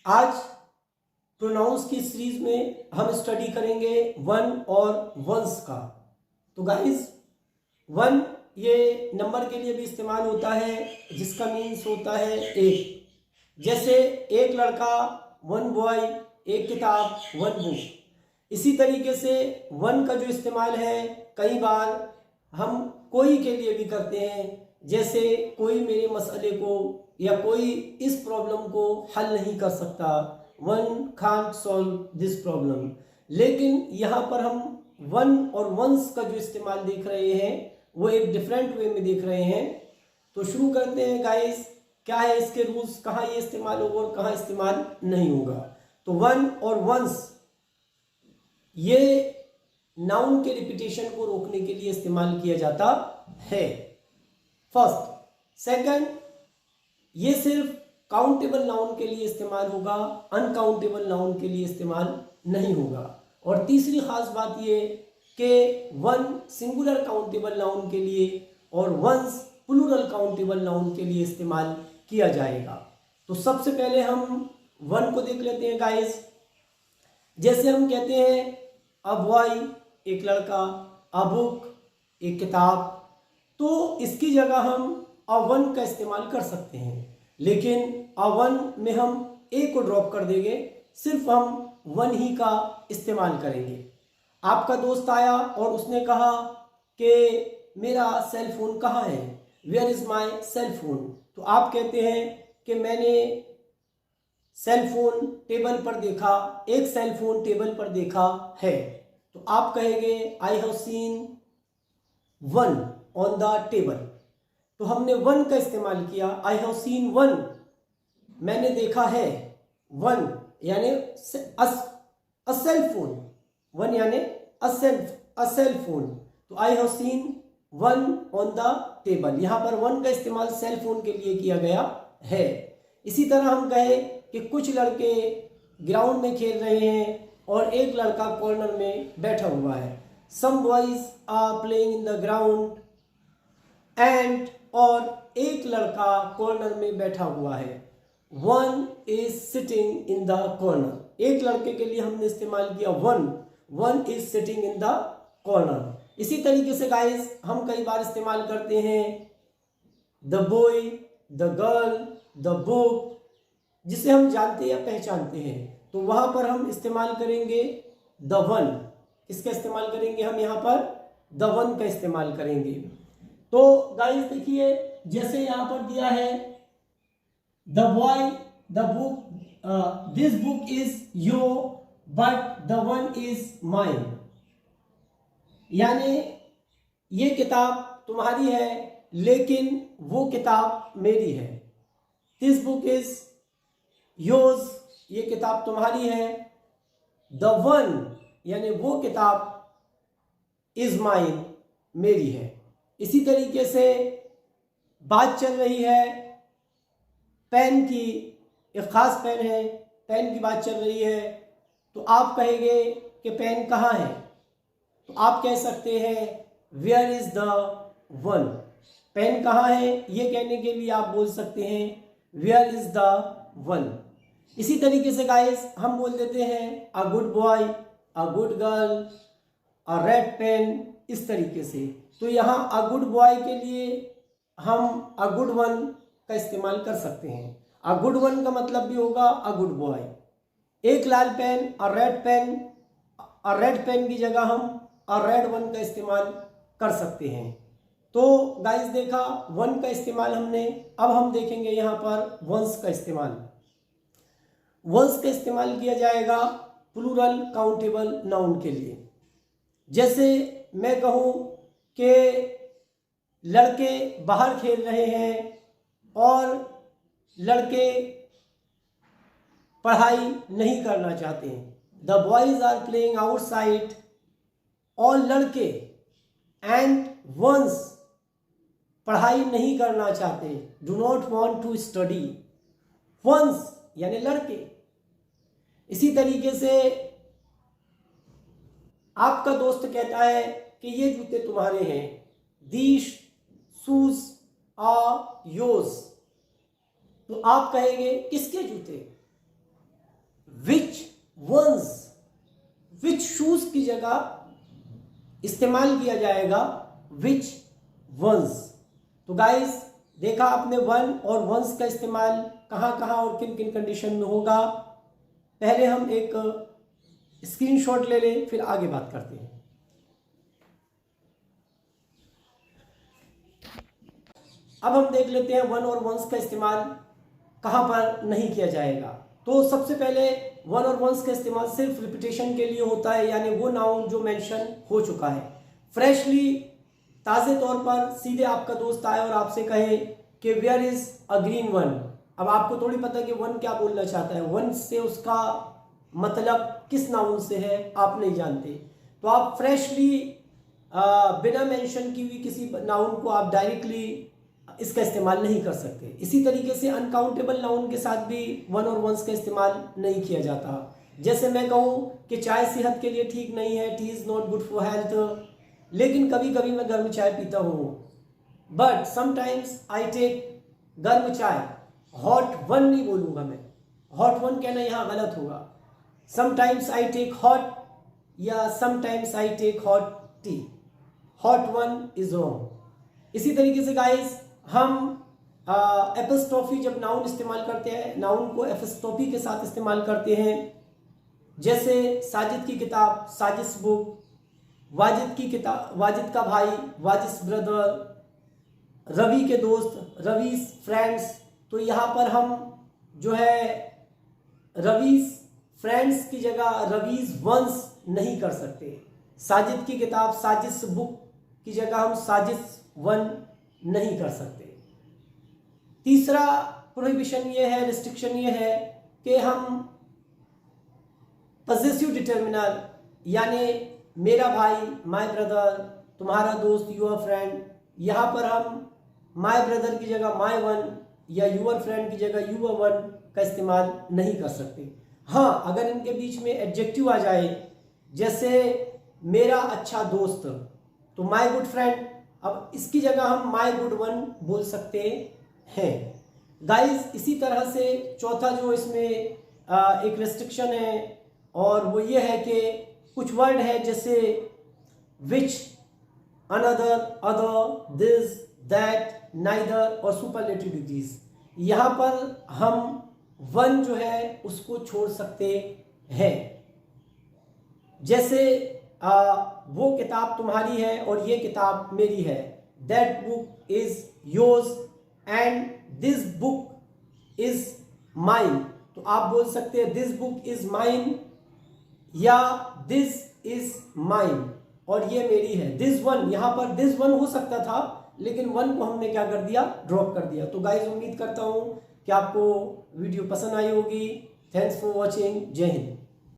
आज प्रोनाउंस की सीरीज में हम स्टडी करेंगे वन और वंस का। तो गाइस, वन ये नंबर के लिए भी इस्तेमाल होता है जिसका मीन्स होता है एक। जैसे एक लड़का, वन बॉय, एक किताब, वन बुक। इसी तरीके से वन का जो इस्तेमाल है कई बार हम कोई के लिए भी करते हैं। जैसे कोई मेरे मसले को या कोई इस प्रॉब्लम को हल नहीं कर सकता, one can't solve this problem. लेकिन यहाँ पर हम वन और वंस का जो इस्तेमाल देख रहे हैं वो एक डिफरेंट वे में देख रहे हैं। तो शुरू करते हैं गाइस, क्या है इसके रूल्स, कहाँ ये इस्तेमाल होगा और कहाँ इस्तेमाल नहीं होगा। तो वन और वंस ये नाउन के रिपीटेशन को रोकने के लिए इस्तेमाल किया जाता है, फर्स्ट। सेकंड, ये सिर्फ काउंटेबल नाउन के लिए इस्तेमाल होगा, अनकाउंटेबल नाउन के लिए इस्तेमाल नहीं होगा। और तीसरी खास बात ये कि वन सिंगुलर काउंटेबल नाउन के लिए और वंस प्लूरल काउंटेबल नाउन के लिए इस्तेमाल किया जाएगा। तो सबसे पहले हम वन को देख लेते हैं गाइस। जैसे हम कहते हैं अ बॉय, एक लड़का, अ बुक, एक किताब, तो इसकी जगह हम अ वन का इस्तेमाल कर सकते हैं। लेकिन अ वन में हम ए को ड्रॉप कर देंगे, सिर्फ हम वन ही का इस्तेमाल करेंगे। आपका दोस्त आया और उसने कहा कि मेरा सेल फोन कहाँ है, where is my cell phone. तो आप कहते हैं कि मैंने सेल फोन टेबल पर देखा, एक सेल फोन टेबल पर देखा है। तो आप कहेंगे I have seen one on the table. तो हमने वन का इस्तेमाल किया, आई हैव सीन वन, मैंने देखा है वन, यानी अ सेल फोन, वन यानी अ सेल फोन। तो I have seen one on the table, यहाँ पर वन का इस्तेमाल सेल फोन के लिए किया गया है। इसी तरह हम कहे कि कुछ लड़के ग्राउंड में खेल रहे हैं और एक लड़का कॉर्नर में बैठा हुआ है। Some boys are playing in the ground and, और एक लड़का कॉर्नर में बैठा हुआ है। One is sitting in the corner, एक लड़के के लिए हमने इस्तेमाल किया one, one is sitting in the corner. इसी तरीके से गाइस हम कई बार इस्तेमाल करते हैं the boy, the girl, the book, जिसे हम जानते या पहचानते हैं। तो वहां पर हम इस्तेमाल करेंगे द वन। किसका इस्तेमाल करेंगे हम यहाँ पर? द वन का इस्तेमाल करेंगे। तो गाइस देखिए, जैसे यहाँ पर दिया है the boy, the book, this book is your but the one is mine, यानी ये किताब तुम्हारी है लेकिन वो किताब मेरी है। दिस बुक इज योर्स, ये किताब तुम्हारी है। द वन यानी वो किताब इज माइन, मेरी है। इसी तरीके से बात चल रही है पेन की, एक खास पेन है, पेन की बात चल रही है। तो आप कहेंगे कि पेन कहाँ है? तो आप कह सकते हैं where is the one, pen कहाँ है ये कहने के लिए आप बोल सकते हैं वेयर इज द वन। इसी तरीके से गाइस हम बोल देते हैं a good boy, a good girl, a red pen, इस तरीके से। तो यहाँ अ गुड बॉय के लिए हम अ गुड वन का इस्तेमाल कर सकते हैं। अ गुड वन का मतलब भी होगा अ गुड बॉय। एक लाल पेन, अ रेड पेन, अ रेड पेन की जगह हम अ रेड वन का इस्तेमाल कर सकते हैं। तो गाइस देखा वन का इस्तेमाल हमने। अब हम देखेंगे यहाँ पर वंस का इस्तेमाल। वंस का इस्तेमाल किया जाएगा प्लूरल काउंटेबल नाउन के लिए। जैसे मैं कहूँ कि लड़के बाहर खेल रहे हैं और लड़के पढ़ाई नहीं करना चाहते हैं। The boys are playing outside, और लड़के एंड वंस पढ़ाई नहीं करना चाहते, do not want to study, ones यानी लड़के। इसी तरीके से आपका दोस्त कहता है कि ये जूते तुम्हारे हैं, दीज शूज आर योर्स। तो आप कहेंगे किसके जूते? चूज की जगह इस्तेमाल किया जाएगा विच वंस। तो गाइस देखा आपने वन और वंस का इस्तेमाल कहाँ कहाँ और किन किन कंडीशन में होगा। पहले हम एक स्क्रीनशॉट ले लें, फिर आगे बात करते हैं। अब हम देख लेते हैं वन और वंस का इस्तेमाल कहाँ पर नहीं किया जाएगा। तो सबसे पहले वन और वंस का इस्तेमाल सिर्फ रिपीटेशन के लिए होता है, यानी वो नाउन जो मेंशन हो चुका है। फ्रेशली ताज़े तौर पर सीधे आपका दोस्त आए और आपसे कहे कि where is a green one. अब आपको थोड़ी पता कि वन क्या बोलना चाहता है, वन से उसका मतलब किस नाउन से है आप नहीं जानते। तो आप फ्रेशली बिना मेंशन की हुई किसी नाउन को आप डायरेक्टली इसका इस्तेमाल नहीं कर सकते। इसी तरीके से अनकाउंटेबल नाउन के साथ भी वन और वंस का इस्तेमाल नहीं किया जाता। जैसे मैं कहूँ कि चाय सेहत के लिए ठीक नहीं है, T is not good for health, लेकिन कभी कभी मैं गर्म चाय पीता हूँ। बट समटाइम्स आई टेक गर्म चाय, हॉट वन नहीं बोलूँगा मैं, हॉट वन कहना यहाँ गलत होगा। समटाइम्स आई टेक हॉट या sometimes I take hot tea, hot one is wrong. इसी तरीके से गाइस हम एपिस्ट्रोफी जब नाउन इस्तेमाल करते हैं, नाउन को एपिस्ट्रोफी के साथ इस्तेमाल करते हैं। जैसे साजिद की किताब, साजिश बुक, वाजिद की किताब, वाजिद का भाई, वाजिस ब्रदर, रवि के दोस्त, रवीज फ्रेंड्स। तो यहाँ पर हम जो है रवीज फ्रेंड्स की जगह रवीज वंस नहीं कर सकते। साजिद की किताब, साजिश बुक की जगह हम साजिश वन नहीं कर सकते। तीसरा प्रोहिबिशन ये है, रिस्ट्रिक्शन ये है कि हम पॉजेसिव डिटर्मिनर यानी मेरा भाई, माय ब्रदर, तुम्हारा दोस्त, यूर फ्रेंड, यहाँ पर हम माय ब्रदर की जगह माय वन या यूर फ्रेंड की जगह यूर वन का इस्तेमाल नहीं कर सकते। हाँ, अगर इनके बीच में एडजेक्टिव आ जाए, जैसे मेरा अच्छा दोस्त, तो माय गुड फ्रेंड, अब इसकी जगह हम माय गुड वन बोल सकते हैं। गाइस इसी तरह से चौथा जो इसमें एक रेस्ट्रिक्शन है और वो ये है कि कुछ वर्ड है जैसे which, another, other, this, that, neither और सुपरलेटिव डिग्रीज, यहाँ पर हम वन जो है उसको छोड़ सकते हैं। जैसे वो किताब तुम्हारी है और ये किताब मेरी है, that book is yours and this book is mine. तो आप बोल सकते हैं दिस बुक इज माइन या दिस इज माइन और ये मेरी है। दिस वन, यहाँ पर दिस वन हो सकता था लेकिन वन को हमने क्या कर दिया, ड्रॉप कर दिया। तो गाइस उम्मीद करता हूँ कि आपको वीडियो पसंद आई होगी। Thanks for watching. जय हिंद।